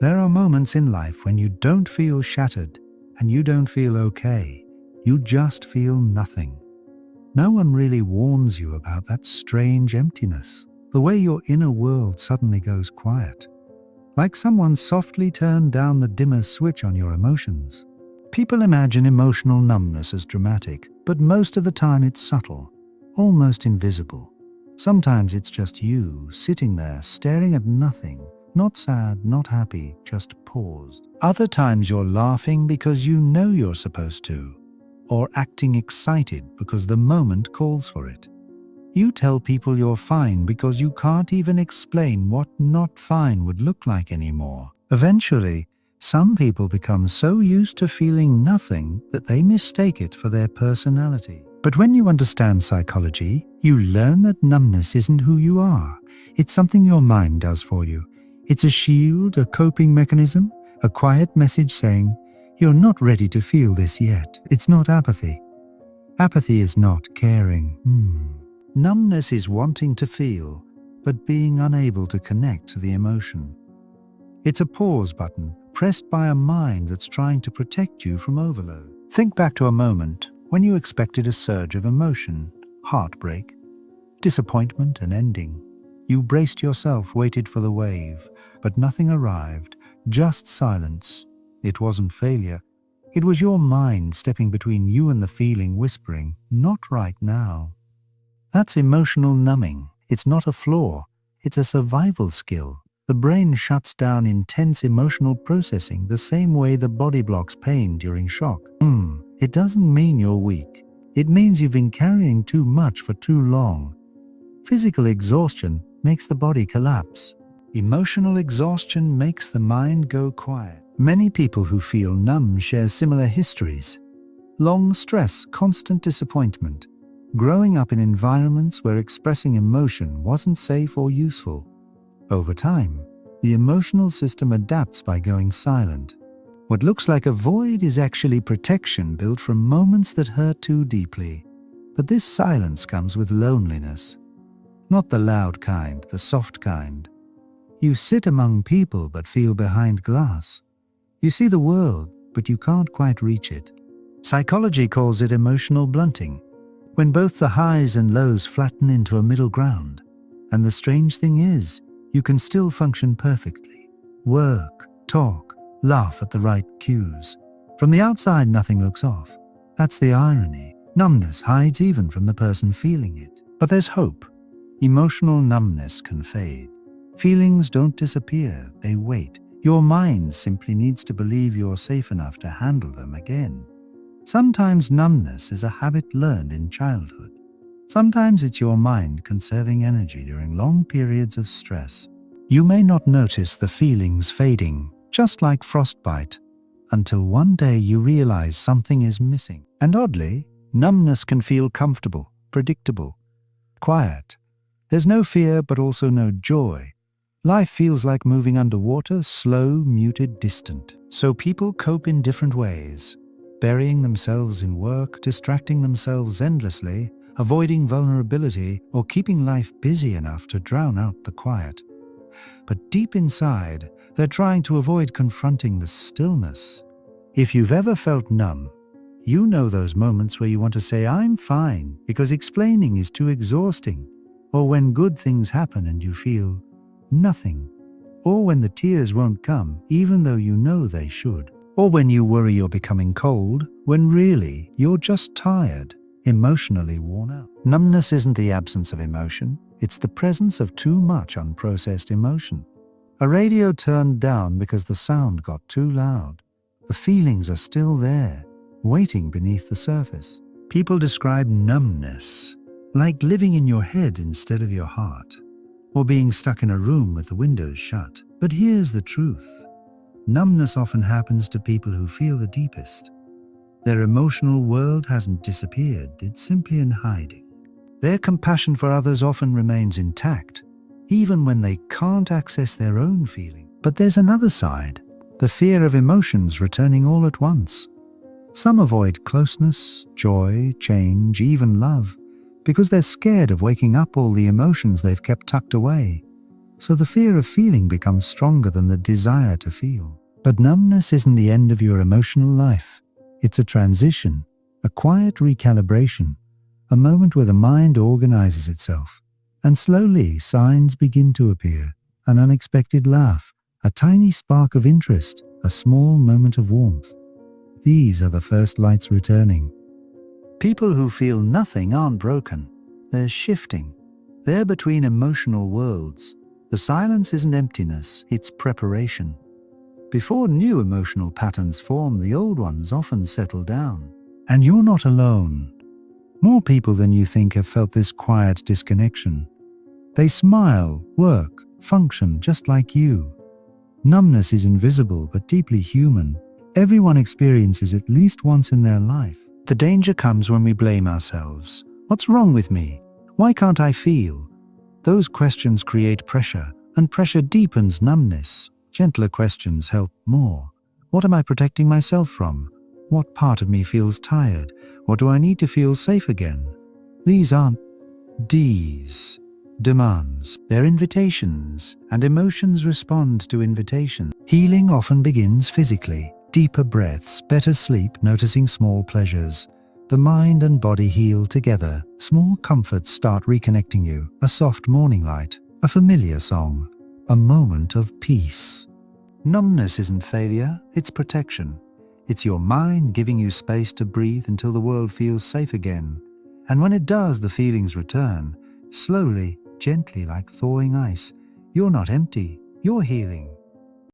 There are moments in life when you don't feel shattered and you don't feel okay. You just feel nothing. No one really warns you about that strange emptiness, the way your inner world suddenly goes quiet. Like someone softly turned down the dimmer switch on your emotions. People imagine emotional numbness as dramatic, but most of the time it's subtle, almost invisible. Sometimes it's just you sitting there staring at nothing, not sad, not happy, just paused. Other times you're laughing because you know you're supposed to, or acting excited because the moment calls for it. You tell people you're fine because you can't even explain what not fine would look like anymore. Eventually, some people become so used to feeling nothing that they mistake it for their personality. But when you understand psychology, you learn that numbness isn't who you are. It's something your mind does for you. It's a shield, a coping mechanism, a quiet message saying, "You're not ready to feel this yet." It's not apathy. Apathy is not caring. Numbness is wanting to feel, but being unable to connect to the emotion. It's a pause button pressed by a mind that's trying to protect you from overload. Think back to a moment when you expected a surge of emotion, heartbreak, disappointment, and ending. You braced yourself, waited for the wave, but nothing arrived, just silence. It wasn't failure. It was your mind stepping between you and the feeling, whispering, "Not right now." That's emotional numbing. It's not a flaw. It's a survival skill. The brain shuts down intense emotional processing the same way the body blocks pain during shock. It doesn't mean you're weak. It means you've been carrying too much for too long. Physical exhaustion makes the body collapse. Emotional exhaustion makes the mind go quiet. Many people who feel numb share similar histories. Long stress, constant disappointment, growing up in environments where expressing emotion wasn't safe or useful. Over time, the emotional system adapts by going silent. What looks like a void is actually protection built from moments that hurt too deeply. But this silence comes with loneliness. Not the loud kind, the soft kind. You sit among people but feel behind glass. You see the world, but you can't quite reach it. Psychology calls it emotional blunting, when both the highs and lows flatten into a middle ground. And the strange thing is, you can still function perfectly. Work, talk, laugh at the right cues. From the outside, nothing looks off. That's the irony. Numbness hides even from the person feeling it. But there's hope. Emotional numbness can fade. Feelings don't disappear, they wait. Your mind simply needs to believe you're safe enough to handle them again. Sometimes numbness is a habit learned in childhood. Sometimes it's your mind conserving energy during long periods of stress. You may not notice the feelings fading, just like frostbite, until one day you realize something is missing. And oddly, numbness can feel comfortable, predictable, quiet. There's no fear, but also no joy. Life feels like moving underwater, slow, muted, distant. So people cope in different ways, burying themselves in work, distracting themselves endlessly, avoiding vulnerability, or keeping life busy enough to drown out the quiet. But deep inside, they're trying to avoid confronting the stillness. If you've ever felt numb, you know those moments where you want to say, "I'm fine," because explaining is too exhausting. Or when good things happen and you feel nothing. Or when the tears won't come, even though you know they should. Or when you worry you're becoming cold, when really you're just tired, emotionally worn out. Numbness isn't the absence of emotion, it's the presence of too much unprocessed emotion. A radio turned down because the sound got too loud. The feelings are still there, waiting beneath the surface. People describe numbness like living in your head instead of your heart, or being stuck in a room with the windows shut. But here's the truth. Numbness often happens to people who feel the deepest. Their emotional world hasn't disappeared, it's simply in hiding. Their compassion for others often remains intact, even when they can't access their own feeling. But there's another side, the fear of emotions returning all at once. Some avoid closeness, joy, change, even love, because they're scared of waking up all the emotions they've kept tucked away. So the fear of feeling becomes stronger than the desire to feel. But numbness isn't the end of your emotional life. It's a transition, a quiet recalibration, a moment where the mind organizes itself. And slowly signs begin to appear. An unexpected laugh, a tiny spark of interest, a small moment of warmth. These are the first lights returning. People who feel nothing aren't broken. They're shifting. They're between emotional worlds. The silence isn't emptiness, it's preparation. Before new emotional patterns form, the old ones often settle down. And you're not alone. More people than you think have felt this quiet disconnection. They smile, work, function just like you. Numbness is invisible but deeply human. Everyone experiences it at least once in their life. The danger comes when we blame ourselves. What's wrong with me? Why can't I feel? Those questions create pressure, and pressure deepens numbness. Gentler questions help more. What am I protecting myself from? What part of me feels tired? What do I need to feel safe again? These aren't D's, demands. They're invitations, and emotions respond to invitation. Healing often begins physically. Deeper breaths, better sleep, noticing small pleasures. The mind and body heal together. Small comforts start reconnecting you. A soft morning light, a familiar song, a moment of peace. Numbness isn't failure, it's protection. It's your mind giving you space to breathe until the world feels safe again. And when it does, the feelings return, slowly, gently, like thawing ice. You're not empty, you're healing.